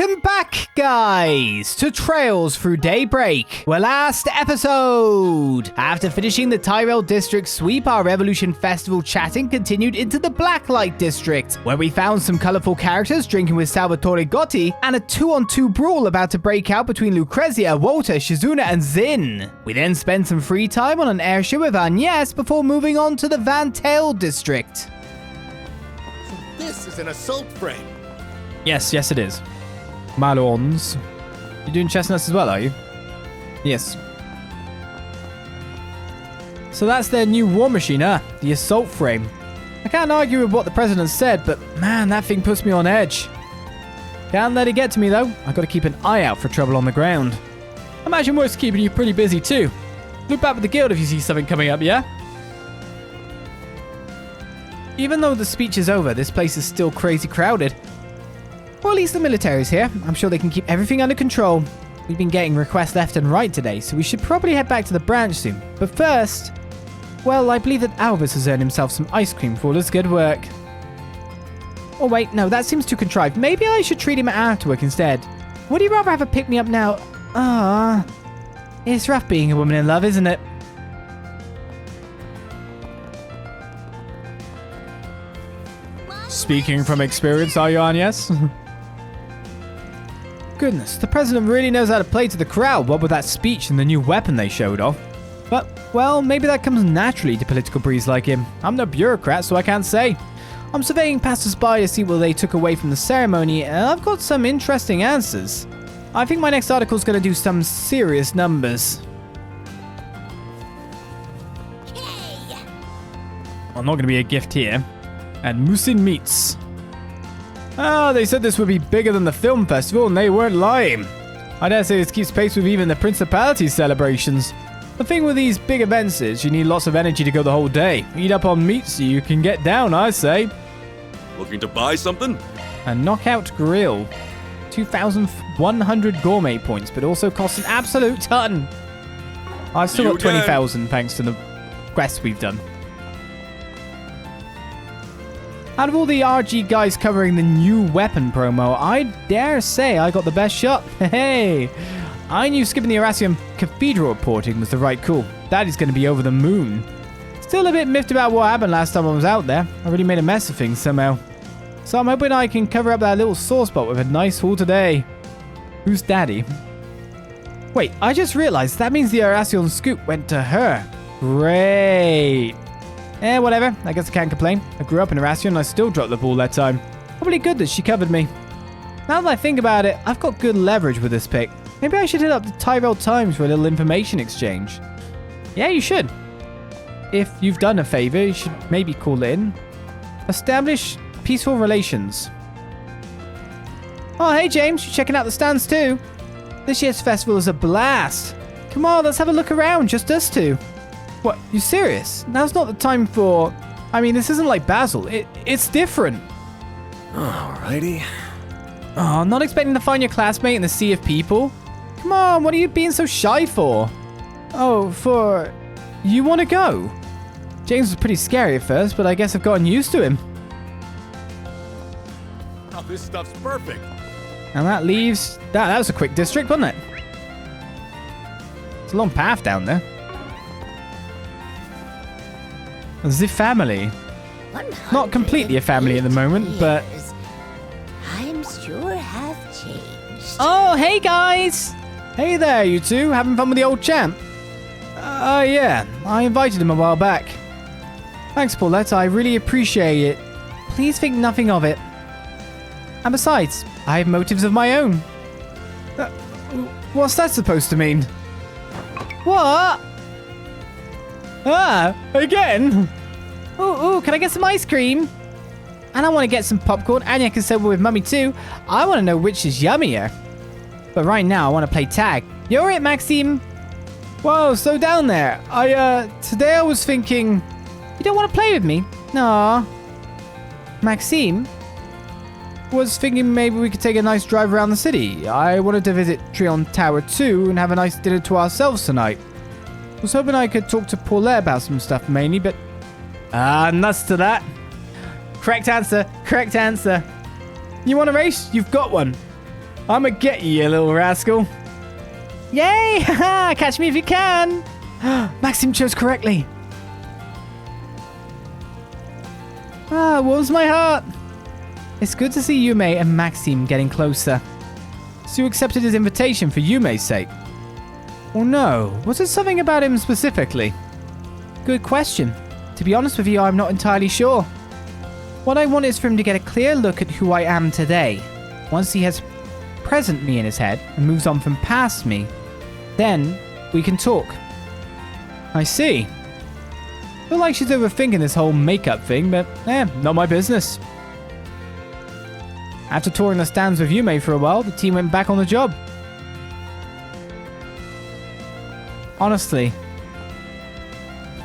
Welcome back, guys, to Trails Through Daybreak. Well, last episode, after finishing the Tyrell District sweep, our Revolution Festival chatting continued into the Blacklight District, where we found some colorful characters drinking with Salvatore Gotti, and a 2-on-2 brawl about to break out between Lucrezia, Walter, Shizuna, and Zin. We then spent some free time on an airship with Agnès before moving on to the Vantail District. So this is an assault frame. Yes, it is. Malons. You're doing chestnuts as well, are you? Yes. So that's their new war machine, huh? The assault frame. I can't argue with what the president said, but man, that thing puts me on edge. Can't let it get to me, though. I gotta keep an eye out for trouble on the ground. Imagine work's keeping you pretty busy, too. Look back with the guild if you see something coming up, yeah? Even though the speech is over, this place is still crazy crowded. Well, at least the military's here. I'm sure they can keep everything under control. We've been getting requests left and right today, so we should probably head back to the branch soon. But first, well, I believe that Albus has earned himself some ice cream for all his good work. Oh wait, no, that seems too contrived. Maybe I should treat him after work instead. Would he rather have a pick-me-up now? It's rough being a woman in love, isn't it? Speaking from experience, are you, Agnès? Goodness, the president really knows how to play to the crowd, what with that speech and the new weapon they showed off. But, well, maybe that comes naturally to political breeds like him. I'm no bureaucrat, so I can't say. I'm surveying passers-by to see what they took away from the ceremony, and I've got some interesting answers. I think my next article's going to do some serious numbers. Well, not going to be a gift here. And Musin Meats. They said this would be bigger than the film festival, and they weren't lying. I dare say this keeps pace with even the Principality's celebrations. The thing with these big events is you need lots of energy to go the whole day. Eat up on meat so you can get down, I say. Looking to buy something? A Knockout Grill. 2,100 gourmet points, but also costs an absolute ton. I've still got 20,000 thanks to the quests we've done. Out of all the RG guys covering the new weapon promo, I dare say I got the best shot. Hey, I knew skipping the Erasium Cathedral reporting was the right call. Daddy's going to be over the moon. Still a bit miffed about what happened last time I was out there. I really made a mess of things somehow. So I'm hoping I can cover up that little sore spot with a nice haul today. Who's Daddy? Wait, I just realized that means the Erasium scoop went to her. Great. Whatever. I guess I can't complain. I grew up in Erasium and I still dropped the ball that time. Probably good that she covered me. Now that I think about it, I've got good leverage with this pick. Maybe I should hit up the Tyrell Times for a little information exchange. Yeah, you should. If you've done a favor, you should maybe call in. Establish peaceful relations. Oh, hey James, you checking out the stands too? This year's festival is a blast. Come on, let's have a look around, just us two. What, you serious? Now's not the time for... I mean, this isn't like Basel. It's different. Alrighty. Oh, not expecting to find your classmate in the sea of people? Come on, what are you being so shy for? Oh, for... You want to go? James was pretty scary at first, but I guess I've gotten used to him. Oh, this stuff's perfect. And that leaves... That was a quick district, wasn't it? It's a long path down there. The family. Not completely a family at the moment, but... I'm sure have changed. Oh, hey guys! Hey there, you two. Having fun with the old champ? Yeah. I invited him a while back. Thanks, Paulette. I really appreciate it. Please think nothing of it. And besides, I have motives of my own. What's that supposed to mean? What? Again? Ooh, can I get some ice cream? And I want to get some popcorn. Anya can settle with Mummy too. I want to know which is yummier. But right now, I want to play tag. You're it, Maxime. Whoa, slow down there. Today I was thinking... You don't want to play with me? Aw. Maxime? Was thinking maybe we could take a nice drive around the city. I wanted to visit Trion Tower 2 and have a nice dinner to ourselves tonight. Was hoping I could talk to Paulette about some stuff mainly, but... nuts to that. Correct answer. You want a race? You've got one. I'ma get you, you little rascal. Yay! Haha! Catch me if you can! Maxim chose correctly. Ah, warms my heart. It's good to see Yume and Maxim getting closer. So you accepted his invitation for Yume's sake? Or no, was it something about him specifically? Good question. To be honest with you, I'm not entirely sure. What I want is for him to get a clear look at who I am today. Once he has present me in his head and moves on from past me, then we can talk. I see. Feel like she's overthinking this whole makeup thing, but not my business. After touring the stands with Yume for a while, the team went back on the job. Honestly,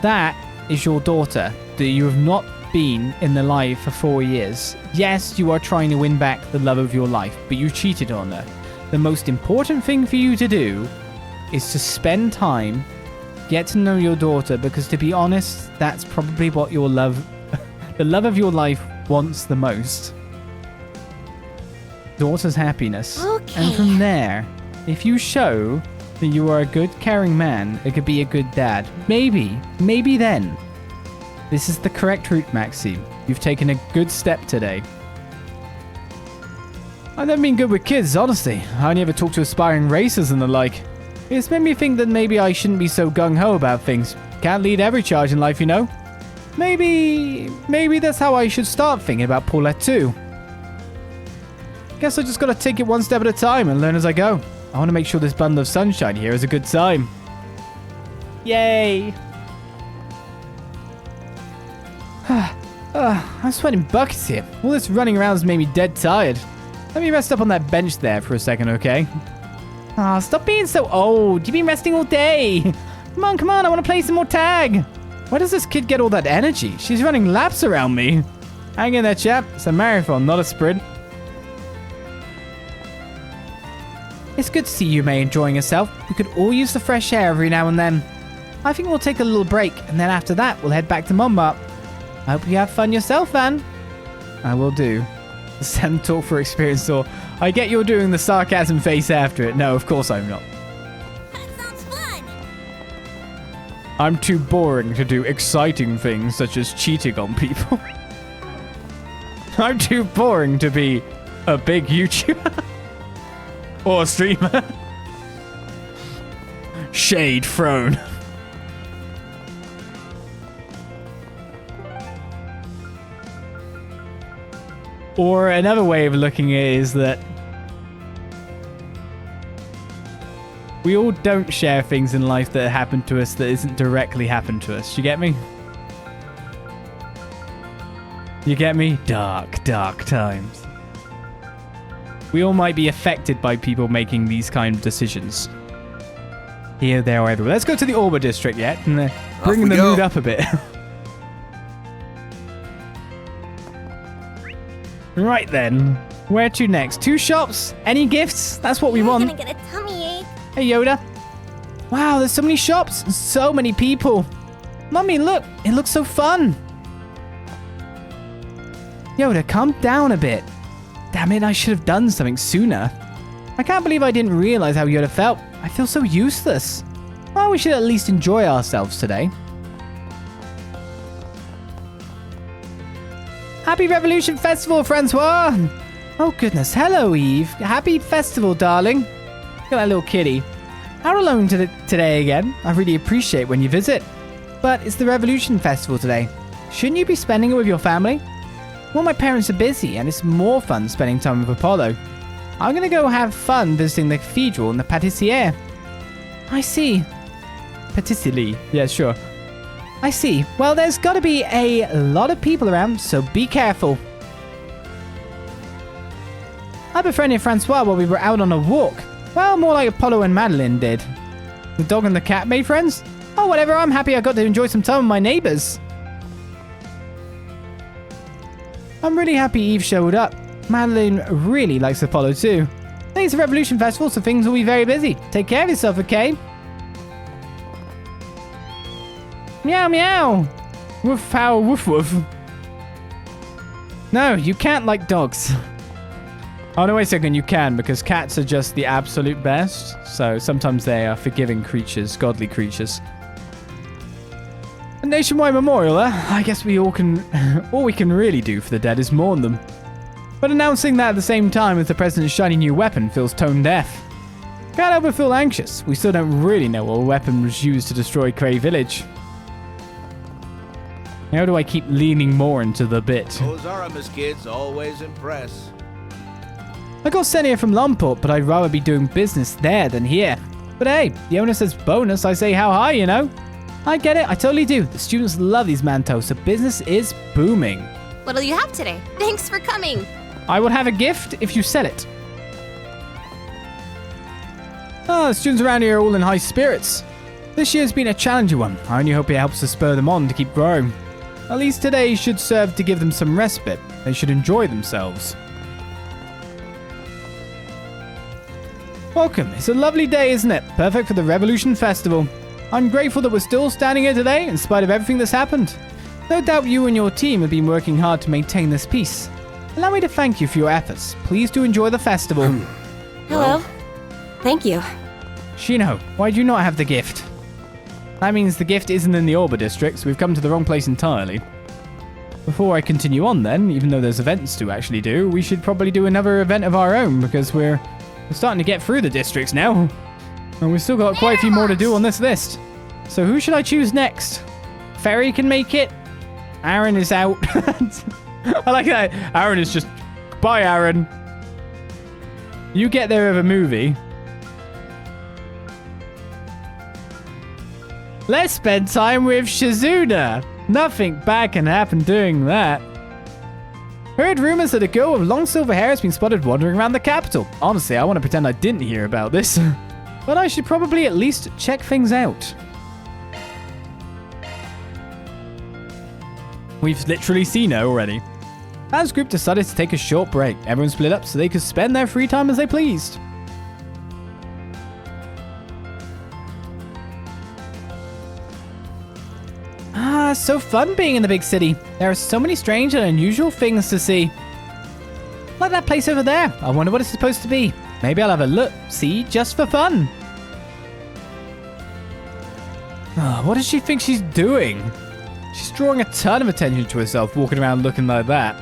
that is your daughter that you have not been in the life for 4 years. Yes, you are trying to win back the love of your life, but you cheated on her. The most important thing for you to do is to spend time, get to know your daughter, because to be honest, that's probably what your love, the love of your life wants the most. Daughter's happiness. Okay. And from there, if you show that you are a good, caring man, it could be a good dad. Maybe then. This is the correct route, Maxime. You've taken a good step today. I've never been good with kids, honestly. I only ever talk to aspiring racers and the like. It's made me think that maybe I shouldn't be so gung-ho about things. Can't lead every charge in life, you know? Maybe that's how I should start thinking about Paulette too. Guess I just gotta take it one step at a time and learn as I go. I want to make sure this bundle of sunshine here is a good time. Yay! I'm sweating buckets here. All this running around has made me dead tired. Let me rest up on that bench there for a second, okay? Stop being so old. You've been resting all day. Come on, I want to play some more tag. Where does this kid get all that energy? She's running laps around me. Hang in there, chap. It's a marathon, not a sprint. It's good to see Yume enjoying herself. We could all use the fresh air every now and then. I think we'll take a little break, and then after that, we'll head back to Montmartre. I hope you have fun yourself, Van. I will do. The Sam talk for experience, or I get you're doing the sarcasm face after it. No, of course I'm not. That sounds fun. I'm too boring to do exciting things such as cheating on people. I'm too boring to be a big YouTuber. Or a streamer. Shade thrown. Or another way of looking at it is that we all don't share things in life that happen to us that isn't directly happened to us. You get me? You get me? Dark, dark times. We all might be affected by people making these kind of decisions. Here, there, or everywhere. Let's go to the Auber District yet and bring the mood up a bit. Right then. Where to next? 2 shops? Any gifts? That's what we want. I'm gonna get a tummy ache. Hey, Yoda. Wow, there's so many shops and so many people. Mummy, look. It looks so fun. Yoda, calm down a bit. Damn it, I should have done something sooner. I can't believe I didn't realize how Yoda felt. I feel so useless. Well, we should at least enjoy ourselves today. Happy Revolution Festival, Francois! Oh goodness, hello Eve. Happy festival, darling. Look at that little kitty. Out alone today again. I really appreciate when you visit. But it's the Revolution Festival today. Shouldn't you be spending it with your family? Well, my parents are busy, and it's more fun spending time with Apollo. I'm gonna go have fun visiting the cathedral and the pâtissier. I see. Patisserie. Yeah, sure. I see. Well, there's gotta be a lot of people around, so be careful. I befriended Francois while we were out on a walk. Well, more like Apollo and Madeline did. The dog and the cat made friends? Oh, whatever. I'm happy I got to enjoy some time with my neighbors. I'm really happy Eve showed up. Madeline really likes Apollo too. I think it's a Revolution Festival, so things will be very busy. Take care of yourself, okay? Meow meow! Woof how woof woof. No, you can't like dogs. Oh, no, wait a second. You can, because cats are just the absolute best. So sometimes they are forgiving creatures, godly creatures. A nationwide memorial, I guess we all can... all we can really do for the dead is mourn them. But announcing that at the same time as the president's shiny new weapon feels tone deaf. Can't help but feel anxious. We still don't really know what weapon was used to destroy Cray Village. How do I keep leaning more into the bit? Those Aramis kids always impress. I got sent here from Lomport, but I'd rather be doing business there than here. But hey, the owner says bonus, I say how high, you know? I get it, I totally do. The students love these mementos, so business is booming. What'll you have today? Thanks for coming. I will have a gift if you sell it. The students around here are all in high spirits. This year's been a challenging one. I only hope it helps to spur them on to keep growing. At least today should serve to give them some respite. They should enjoy themselves. Welcome. It's a lovely day, isn't it? Perfect for the Revolution Festival. I'm grateful that we're still standing here today in spite of everything that's happened. No doubt you and your team have been working hard to maintain this peace. Allow me to thank you for your efforts. Please do enjoy the festival. Hello. Thank you. Shino, why do you not have the gift? That means the gift isn't in the Auber District, so we've come to the wrong place entirely. Before I continue on then, even though there's events to actually do, we should probably do another event of our own, because we're starting to get through the districts now. And we've still got quite a few more to do on this list. So who should I choose next? Ferry can make it. Aaron is out. I like that. Aaron is just... Bye, Aaron. You get there with a movie. Let's spend time with Shizuna. Nothing bad can happen doing that. Heard rumors that a girl with long silver hair has been spotted wandering around the capital. Honestly, I want to pretend I didn't hear about this. But I should probably at least check things out. We've literally seen her already. As group decided to take a short break. Everyone split up so they could spend their free time as they pleased. So fun being in the big city. There are so many strange and unusual things to see. Like that place over there. I wonder what it's supposed to be. Maybe I'll have a look, see, just for fun. What does she think she's doing? She's drawing a ton of attention to herself walking around looking like that.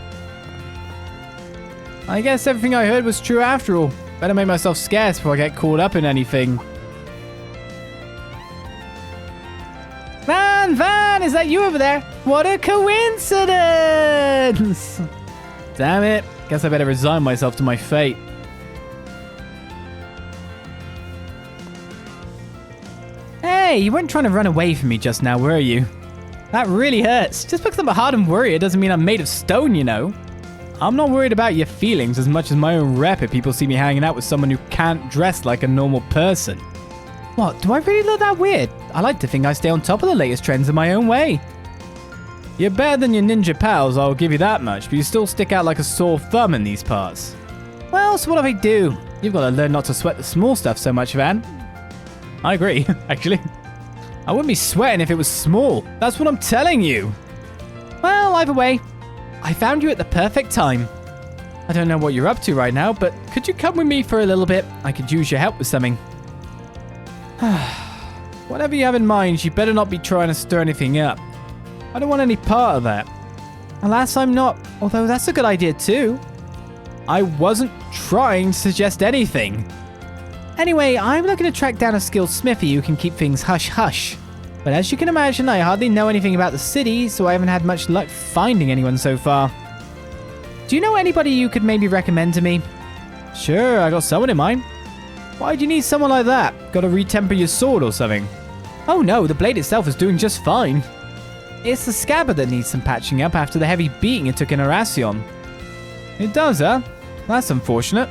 I guess everything I heard was true after all. Better make myself scarce before I get caught up in anything. Van, is that you over there? What a coincidence! Damn it. Guess I better resign myself to my fate. Hey, you weren't trying to run away from me just now, were you? That really hurts. Just because I'm a hardened warrior doesn't mean I'm made of stone, you know. I'm not worried about your feelings as much as my own rep if people see me hanging out with someone who can't dress like a normal person. What, do I really look that weird? I like to think I stay on top of the latest trends in my own way. You're better than your ninja pals, I'll give you that much, but you still stick out like a sore thumb in these parts. Well, so what if I do? You've got to learn not to sweat the small stuff so much, Van. I agree, actually. I wouldn't be sweating if it was small. That's what I'm telling you. Well, either way, I found you at the perfect time. I don't know what you're up to right now, but could you come with me for a little bit? I could use your help with something. Whatever you have in mind, you better not be trying to stir anything up. I don't want any part of that. Alas, I'm not, although that's a good idea too. I wasn't trying to suggest anything. Anyway, I'm looking to track down a skilled smithy who can keep things hush-hush. But as you can imagine, I hardly know anything about the city, so I haven't had much luck finding anyone so far. Do you know anybody you could maybe recommend to me? Sure, I got someone in mind. Why do you need someone like that? Gotta retemper your sword or something? Oh no, the blade itself is doing just fine. It's the scabbard that needs some patching up after the heavy beating it took in Arasion. It does, huh? That's unfortunate.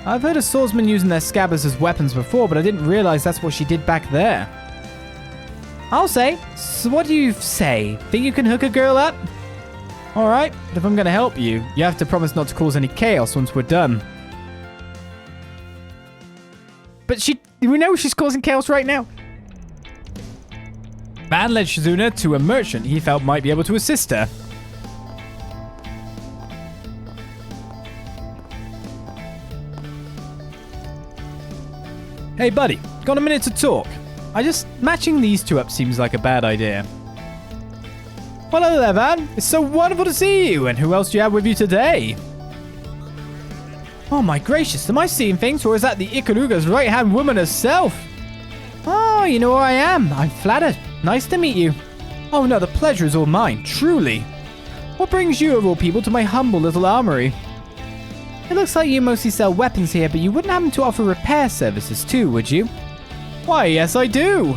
I've heard of swordsmen using their scabbards as weapons before, but I didn't realize that's what she did back there. I'll say. So what do you say? Think you can hook a girl up? Alright, but if I'm gonna help you, you have to promise not to cause any chaos once we're done. But we know she's causing chaos right now. Van led Shizuna to a merchant he felt might be able to assist her. Hey, buddy. Got a minute to talk? Matching these two up seems like a bad idea. Well, hello there, Van. It's so wonderful to see you. And who else do you have with you today? Oh my gracious, am I seeing things, or is that the Ikaruga's right-hand woman herself? Oh, you know where I am. I'm flattered. Nice to meet you. Oh no, the pleasure is all mine, truly. What brings you, of all people, to my humble little armory? It looks like you mostly sell weapons here, but you wouldn't happen to offer repair services too, would you? Why, yes I do.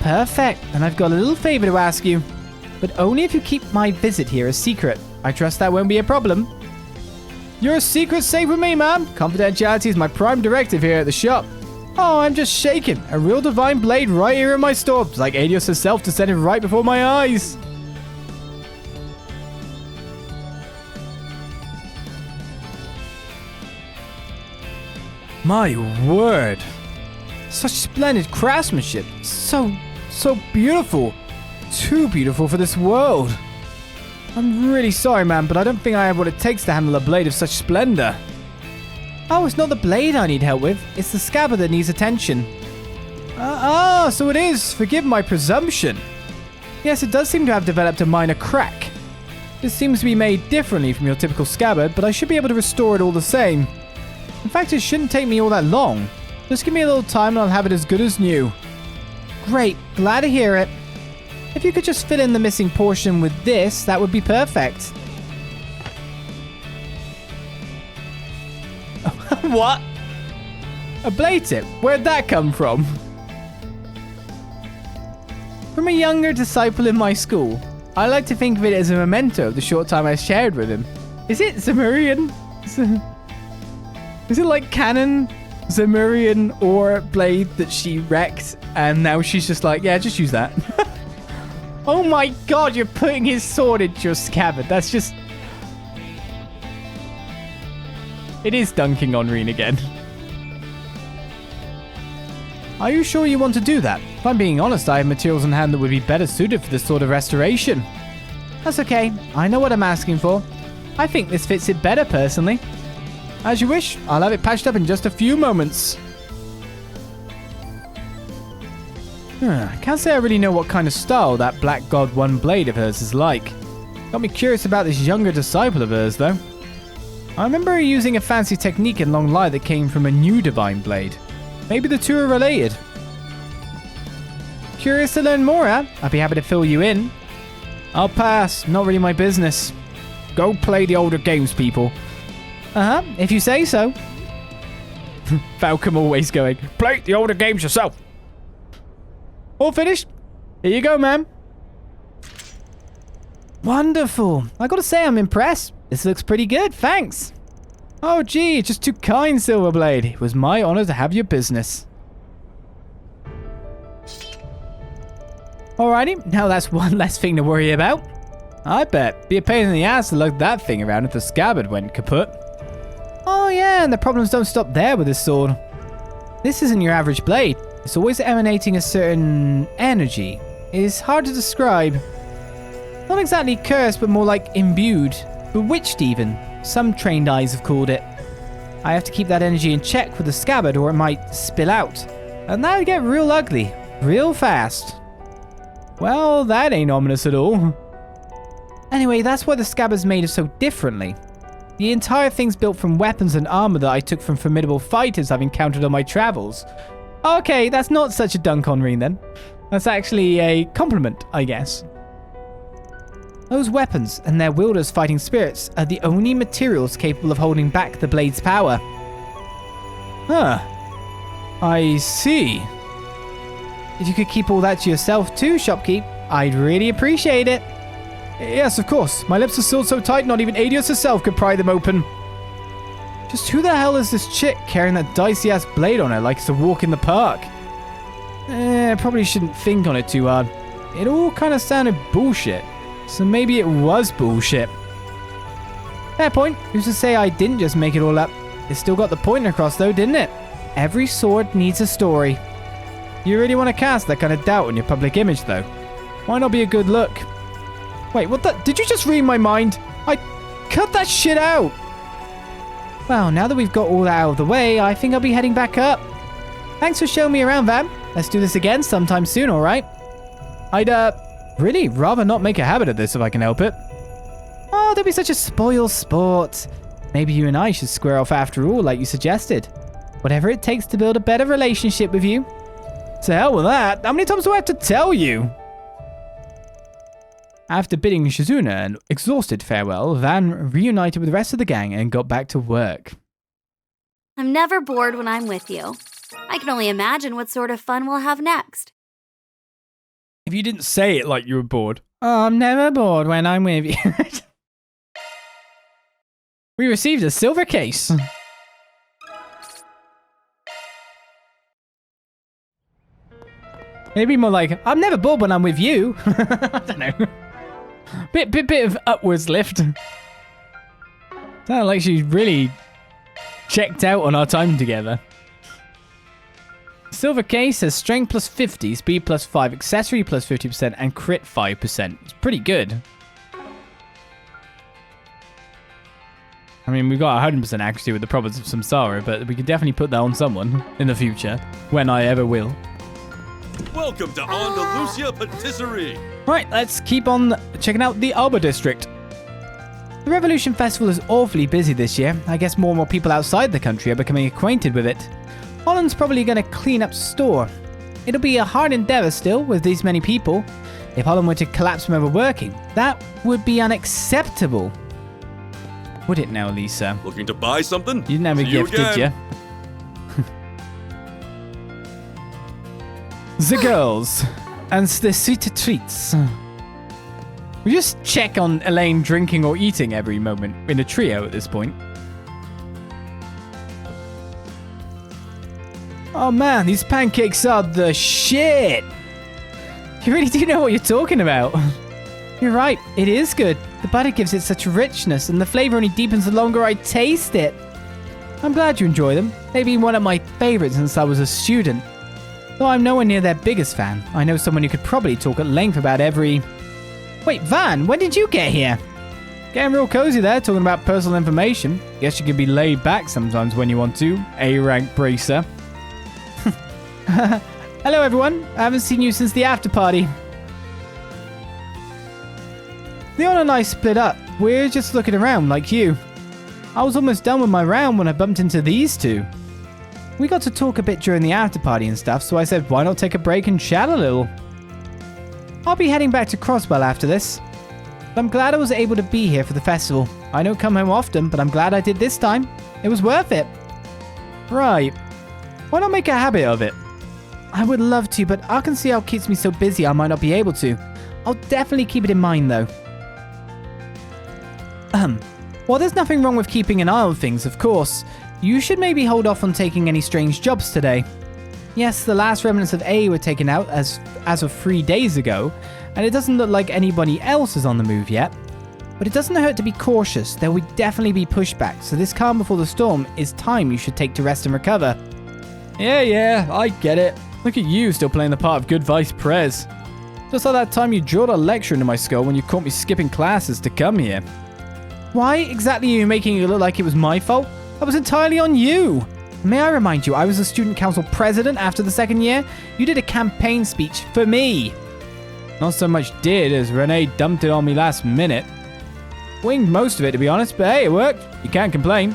Perfect, and I've got a little favor to ask you. But only if you keep my visit here a secret. I trust that won't be a problem. Your secret's safe with me, man. Confidentiality is my prime directive here at the shop. Oh, I'm just shaking. A real divine blade right here in my store. It's like Agnès herself descended right before my eyes. My word. Such splendid craftsmanship. So beautiful. Too beautiful for this world. I'm really sorry, man, but I don't think I have what it takes to handle a blade of such splendor. Oh, it's not the blade I need help with. It's the scabbard that needs attention. So it is. Forgive my presumption. Yes, it does seem to have developed a minor crack. This seems to be made differently from your typical scabbard, but I should be able to restore it all the same. In fact, it shouldn't take me all that long. Just give me a little time and I'll have it as good as new. Great. Glad to hear it. If you could just fill in the missing portion with this, that would be perfect. What? A blade tip? Where'd that come from? From a younger disciple in my school. I like to think of it as a memento of the short time I shared with him. Is it Zemurian? Is it like canon Zemurian or blade that she wrecked and now she's just like, yeah, just use that. Oh my god, you're putting his sword into your scabbard. That's just... It is dunking on Reen again. Are you sure you want to do that? If I'm being honest, I have materials on hand that would be better suited for this sort of restoration. That's okay. I know what I'm asking for. I think this fits it better, personally. As you wish. I'll have it patched up in just a few moments. I can't say I really know what kind of style that Black God One blade of hers is like. Got me curious about this younger disciple of hers, though. I remember her using a fancy technique in Long Lie that came from a new divine blade. Maybe the two are related. Curious to learn more, huh? I'd be happy to fill you in. I'll pass. Not really my business. Go play the older games, people. If you say so. Falcom always going, play the older games yourself. All finished? Here you go, ma'am. Wonderful. I gotta say, I'm impressed. This looks pretty good, thanks. Oh, gee, just too kind, Silverblade. It was my honor to have your business. Alrighty, now that's one less thing to worry about. I bet. Be a pain in the ass to lug that thing around if the scabbard went kaput. Oh yeah, and the problems don't stop there with this sword. This isn't your average blade. It's always emanating a certain energy. It is hard to describe. Not exactly cursed, but more like imbued. Bewitched even. Some trained eyes have called it. I have to keep that energy in check with the scabbard or it might spill out. And that'd get real ugly. Real fast. Well, that ain't ominous at all. Anyway, that's why the scabbard's made so differently. The entire thing's built from weapons and armor that I took from formidable fighters I've encountered on my travels. Okay, that's not such a dunk on Reen then. That's actually a compliment, I guess. Those weapons and their wielders' fighting spirits are the only materials capable of holding back the blade's power. Huh. I see. If you could keep all that to yourself too, shopkeep, I'd really appreciate it. Yes, of course. My lips are sealed so tight not even Agnès herself could pry them open. Just who the hell is this chick carrying that dicey-ass blade on her like it's a walk in the park? Probably shouldn't think on it too hard. It all kind of sounded bullshit. So maybe it was bullshit. Fair point. Who's to say I didn't just make it all up? It still got the point across though, didn't it? Every sword needs a story. You really want to cast that kind of doubt on your public image though? Why not be a good look? Wait, what the? Did you just read my mind? I cut that shit out. Well, now that we've got all that out of the way, I think I'll be heading back up. Thanks for showing me around, Van. Let's do this again sometime soon, alright? I'd, really rather not make a habit of this if I can help it. Oh, don't be such a spoiled sport. Maybe you and I should square off after all, like you suggested. Whatever it takes to build a better relationship with you. To hell with that. How many times do I have to tell you? After bidding Shizuna an exhausted farewell, Van reunited with the rest of the gang and got back to work. I'm never bored when I'm with you. I can only imagine what sort of fun we'll have next. If you didn't say it like you were bored. Oh, I'm never bored when I'm with you. We received a silver case. Maybe more like, I'm never bored when I'm with you. I don't know. Bit of upwards lift. Sounded like she really checked out on our time together. Silver case has strength plus 50, speed plus 5, accessory plus 50%, and crit 5%. It's pretty good. I mean, we got 100% accuracy with the Province of Samsara, but we could definitely put that on someone in the future, when I ever will. Welcome to Andalusia Patisserie. Right, let's keep on checking out the Auber District. The Revolution Festival is awfully busy this year. I guess more and more people outside the country are becoming acquainted with it. Holland's probably going to clean up store. It'll be a hard endeavor still with these many people. If Holland were to collapse from overworking, that would be unacceptable. Would it now, Lisa? Looking to buy something? You didn't have a See you gift, did you? again. The girls and the sweet treats. We just check on Elaine drinking or eating every moment in a trio at this point. Oh man, these pancakes are the shit. You really do know what you're talking about. You're right, it is good. The butter gives it such richness and the flavor only deepens the longer I taste it. I'm glad you enjoy them. They've been one of my favorites since I was a student. Though I'm nowhere near their biggest fan, I know someone who could probably talk at length about every... Wait, Van, when did you get here? Getting real cozy there, talking about personal information. Guess you can be laid back sometimes when you want to. A-rank bracer. Hello everyone, I haven't seen you since the after party. Leon and I split up. We're just looking around like you. I was almost done with my round when I bumped into these two. We got to talk a bit during the after party and stuff, so I said why not take a break and chat a little. I'll be heading back to Crossbell after this. But I'm glad I was able to be here for the festival. I don't come home often, but I'm glad I did this time. It was worth it. Right. Why not make a habit of it? I would love to, but I can see how keeps me so busy I might not be able to. I'll definitely keep it in mind though. Well, there's nothing wrong with keeping an eye on things, of course. You should maybe hold off on taking any strange jobs today. Yes, the last remnants of A were taken out as of 3 days ago, and it doesn't look like anybody else is on the move yet. But it doesn't hurt to be cautious. There will definitely be pushback, so this calm before the storm is time you should take to rest and recover. Yeah, I get it. Look at you still playing the part of good vice prez. Just like that time you drilled a lecture into my skull when you caught me skipping classes to come here. Why exactly are you making it look like it was my fault? That was entirely on you. May I remind you, I was a student council president after the second year. You did a campaign speech for me. Not so much did as Renee dumped it on me last minute. Winged most of it, to be honest, but hey, it worked. You can't complain.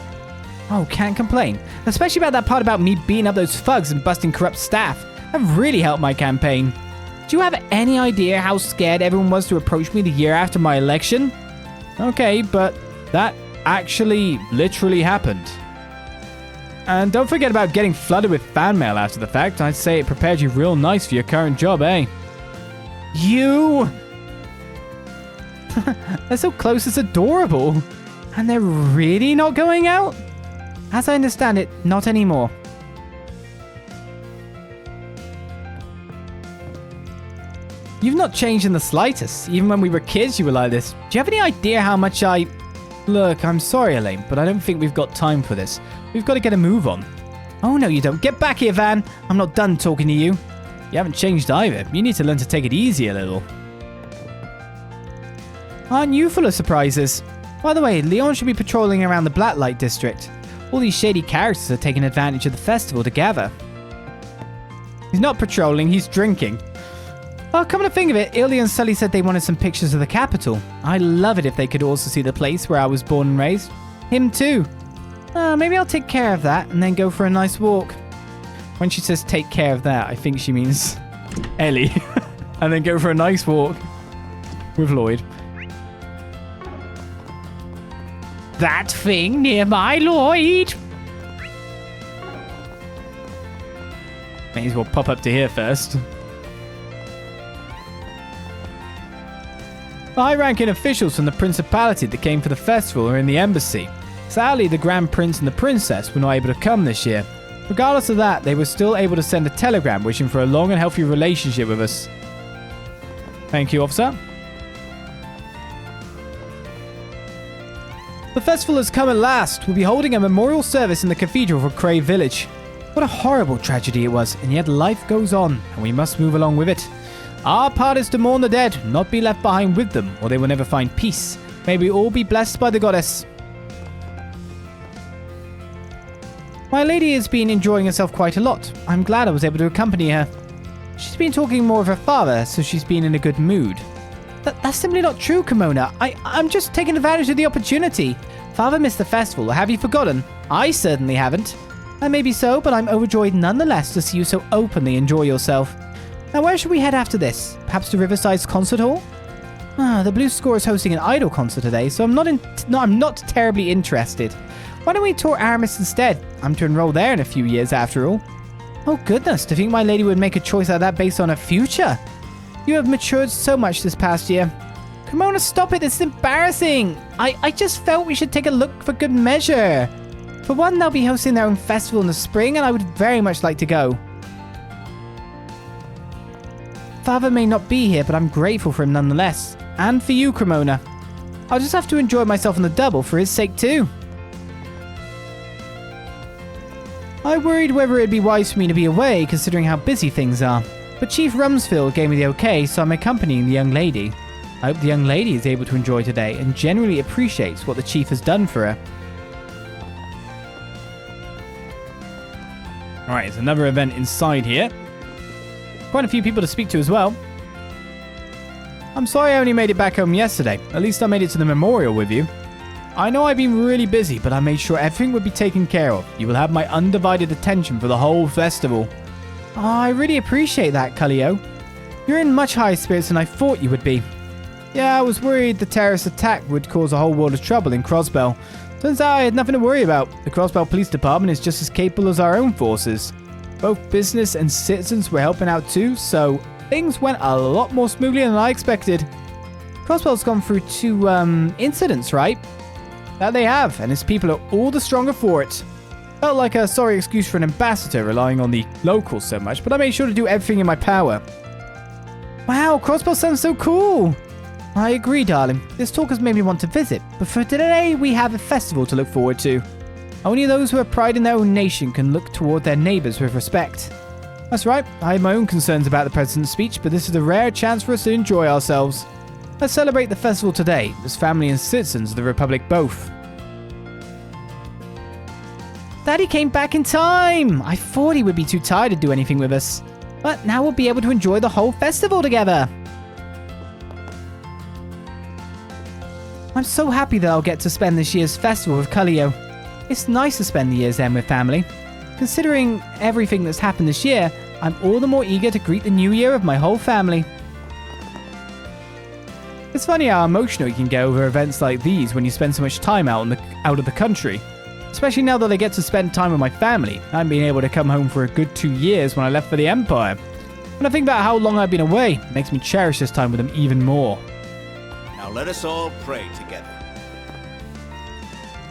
Oh, can't complain. Especially about that part about me beating up those thugs and busting corrupt staff. That really helped my campaign. Do you have any idea how scared everyone was to approach me the year after my election? Okay, but that actually literally happened. And don't forget about getting flooded with fan mail after the fact. I'd say it prepared you real nice for your current job, eh? You! They're so close, it's adorable. And they're really not going out? As I understand it, not anymore. You've not changed in the slightest. Even when we were kids, you were like this. Do you have any idea how much I... Look, I'm sorry, Elaine, but I don't think we've got time for this. We've got to get a move on. Oh, no, you don't. Get back here, Van. I'm not done talking to you. You haven't changed either. You need to learn to take it easy a little. Aren't you full of surprises? By the way, Leon should be patrolling around the Blacklight District. All these shady characters are taking advantage of the festival to gather. He's not patrolling, he's drinking. Oh, come to think of it, Ilya and Sully said they wanted some pictures of the capital. I'd love it if they could also see the place where I was born and raised. Him too. Maybe I'll take care of that and then go for a nice walk. When she says take care of that, I think she means Ellie. And then go for a nice walk with Lloyd. That thing near my Lloyd. May as well pop up to here first. High-ranking officials from the Principality that came for the festival are in the embassy. Sadly, the Grand Prince and the Princess were not able to come this year. Regardless of that, they were still able to send a telegram wishing for a long and healthy relationship with us. Thank you, officer. The festival has come at last. We'll be holding a memorial service in the cathedral for Cray Village. What a horrible tragedy it was, and yet life goes on, and we must move along with it. Our part is to mourn the dead, not be left behind with them, or they will never find peace. May we all be blessed by the goddess. My lady has been enjoying herself quite a lot. I'm glad I was able to accompany her. She's been talking more of her father, so she's been in a good mood. That's simply not true, Kimona. I'm just taking advantage of the opportunity. Father missed the festival. Have you forgotten? I certainly haven't. I may be so, but I'm overjoyed nonetheless to see you so openly enjoy yourself. Now, where should we head after this? Perhaps to Riverside's concert hall? The Blue Score is hosting an idol concert today, so I'm not terribly interested. Why don't we tour Aramis instead? I'm to enroll there in a few years after all. Oh goodness, to think my lady would make a choice like that based on her future. You have matured so much this past year. Kimona, stop it, it's embarrassing. I just felt we should take a look for good measure. For one, they'll be hosting their own festival in the spring, and I would very much like to go. Father may not be here, but I'm grateful for him nonetheless. And for you, Cremona. I'll just have to enjoy myself on the double for his sake too. I worried whether it'd be wise for me to be away, considering how busy things are. But Chief Rumsfeld gave me the okay, so I'm accompanying the young lady. I hope the young lady is able to enjoy today and genuinely appreciates what the Chief has done for her. Alright, it's another event inside here. Quite a few people to speak to as well. I'm sorry I only made it back home yesterday. At least I made it to the memorial with you. I know I've been really busy, but I made sure everything would be taken care of. You will have my undivided attention for the whole festival. Oh, I really appreciate that, Cullio. You're in much higher spirits than I thought you would be. Yeah, I was worried the terrorist attack would cause a whole world of trouble in Crossbell. Turns out I had nothing to worry about. The Crossbell Police Department is just as capable as our own forces. Both business and citizens were helping out too, so things went a lot more smoothly than I expected. Crossbell's gone through 2 incidents, right? That they have, and its people are all the stronger for it. Felt like a sorry excuse for an ambassador relying on the locals so much, but I made sure to do everything in my power. Wow, Crossbell sounds so cool! I agree, darling. This talk has made me want to visit, but for today we have a festival to look forward to. Only those who have pride in their own nation can look toward their neighbors with respect. That's right, I have my own concerns about the president's speech, but this is a rare chance for us to enjoy ourselves. Let's celebrate the festival today, as family and citizens of the Republic both. Daddy came back in time! I thought he would be too tired to do anything with us. But now we'll be able to enjoy the whole festival together. I'm so happy that I'll get to spend this year's festival with Cullio. It's nice to spend the year's end with family. Considering everything that's happened this year, I'm all the more eager to greet the new year of my whole family. It's funny how emotional you can get over events like these when you spend so much time out of the country. Especially now that I get to spend time with my family. I haven't been able to come home for a good 2 years when I left for the Empire. When I think about how long I've been away, it makes me cherish this time with them even more. Now let us all pray together.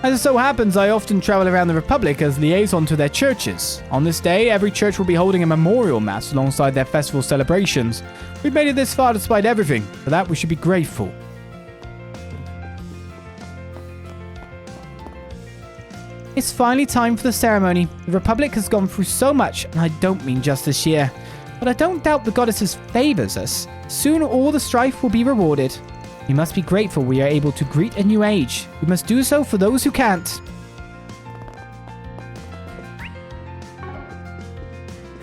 As it so happens, I often travel around the Republic as liaison to their churches. On this day, every church will be holding a memorial mass alongside their festival celebrations. We've made it this far despite everything. For that, we should be grateful. It's finally time for the ceremony. The Republic has gone through so much, and I don't mean just this year. But I don't doubt the goddesses favors us. Soon all the strife will be rewarded. We must be grateful we are able to greet a new age. We must do so for those who can't.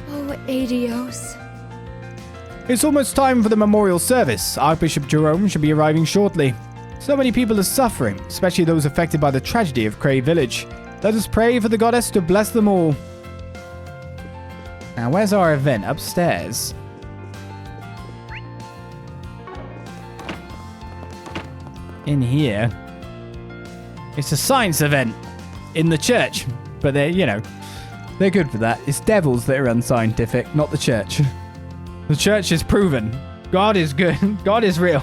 Oh, adios. It's almost time for the memorial service. Archbishop Jerome should be arriving shortly. So many people are suffering, especially those affected by the tragedy of Cray Village. Let us pray for the goddess to bless them all. Now, where's our event? Upstairs. In here. It's a science event in the church. But they're good for that. It's devils that are unscientific, not the church. The church is proven. God is good. God is real.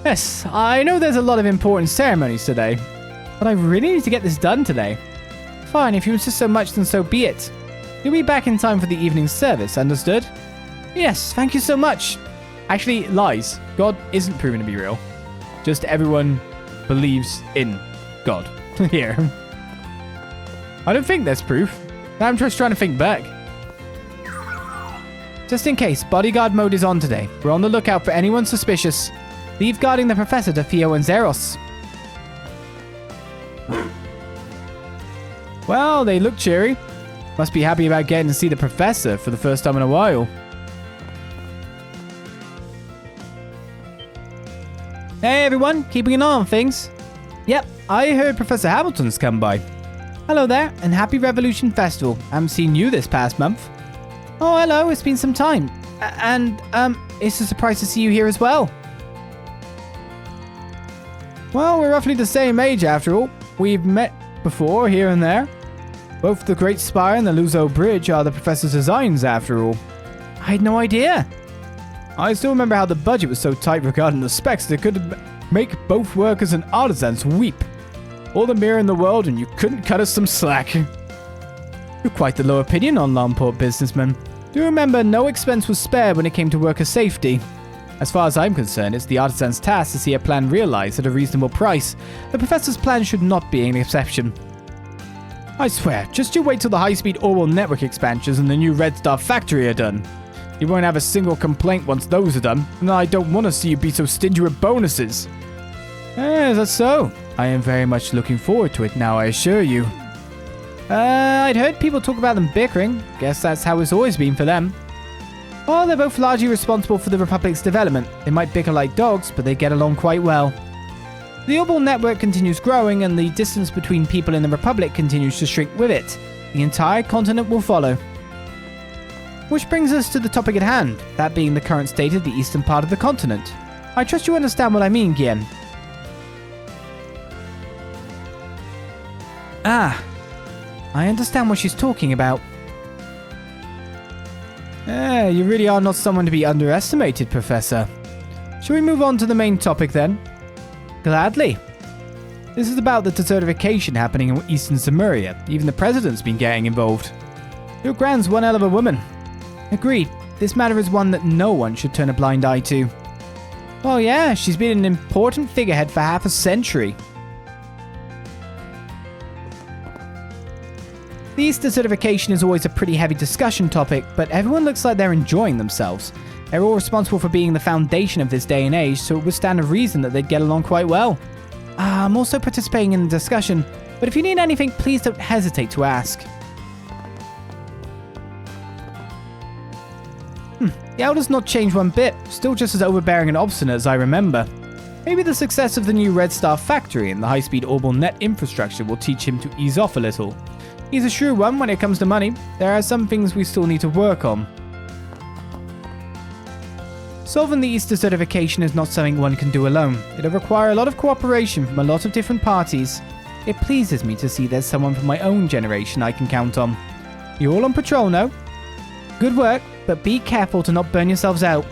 Yes, I know there's a lot of important ceremonies today, but I really need to get this done today. Fine, if you insist so much, then so be it. You'll be back in time for the evening service, understood? Yes, thank you so much. Actually, lies. God isn't proven to be real. Just everyone believes in God. Here. I don't think there's proof. I'm just trying to think back. Just in case, bodyguard mode is on today. We're on the lookout for anyone suspicious. Leave guarding the professor to Theo and Zeros. Well, they look cheery. Must be happy about getting to see the professor for the first time in a while. Hey everyone, keeping an eye on things. Yep, I heard Professor Hamilton's come by. Hello there, and happy Revolution Festival. I haven't seen you this past month. Oh, hello, it's been some time. It's a surprise to see you here as well. Well, we're roughly the same age after all. We've met before, here and there. Both the Great Spire and the Luzo Bridge are the professor's designs after all. I had no idea. I still remember how the budget was so tight regarding the specs that it could make both workers and artisans weep. All the mirror in the world and you couldn't cut us some slack. You're quite the low opinion on Longport businessmen. Do remember no expense was spared when it came to worker safety. As far as I'm concerned, it's the artisan's task to see a plan realized at a reasonable price. The professor's plan should not be an exception. I swear, just you wait till the high-speed oral network expansions and the new Red Star factory are done. You won't have a single complaint once those are done, and I don't want to see you be so stingy with bonuses. Is that so? I am very much looking forward to it now, I assure you. I'd heard people talk about them bickering. Guess that's how it's always been for them. Well, they're both largely responsible for the Republic's development. They might bicker like dogs, but they get along quite well. The Orbital network continues growing, and the distance between people in the Republic continues to shrink with it. The entire continent will follow. Which brings us to the topic at hand, that being the current state of the eastern part of the continent. I trust you understand what I mean, Gien. Ah, I understand what she's talking about. You really are not someone to be underestimated, Professor. Shall we move on to the main topic then? Gladly. This is about the desertification happening in Eastern Zemuria. Even the President's been getting involved. Your Grand's one hell of a woman. Agreed. This matter is one that no one should turn a blind eye to. Oh yeah, she's been an important figurehead for half a century. The East desertification is always a pretty heavy discussion topic, but everyone looks like they're enjoying themselves. They're all responsible for being the foundation of this day and age, so it would stand to reason that they'd get along quite well. I'm also participating in the discussion, but if you need anything, please don't hesitate to ask. The Elder's not changed one bit, still just as overbearing and obstinate as I remember. Maybe the success of the new Red Star factory and the high-speed orbital net infrastructure will teach him to ease off a little. He's a shrewd one when it comes to money. There are some things we still need to work on. Solving the East desertification is not something one can do alone. It'll require a lot of cooperation from a lot of different parties. It pleases me to see there's someone from my own generation I can count on. You all on patrol now? Good work, but be careful to not burn yourselves out.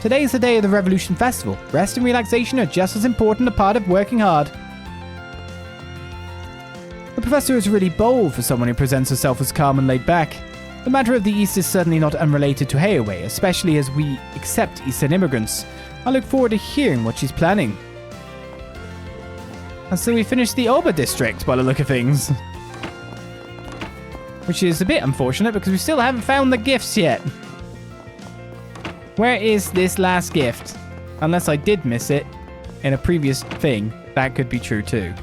Today is the day of the Revolution Festival. Rest and relaxation are just as important a part of working hard. The Professor is really bold for someone who presents herself as calm and laid back. The matter of the East is certainly not unrelated to Hayaway, especially as we accept Eastern immigrants. I look forward to hearing what she's planning. And so we finished the Auber District by the look of things. Which is a bit unfortunate because we still haven't found the gifts yet. Where is this last gift? Unless I did miss it in a previous thing. That could be true too.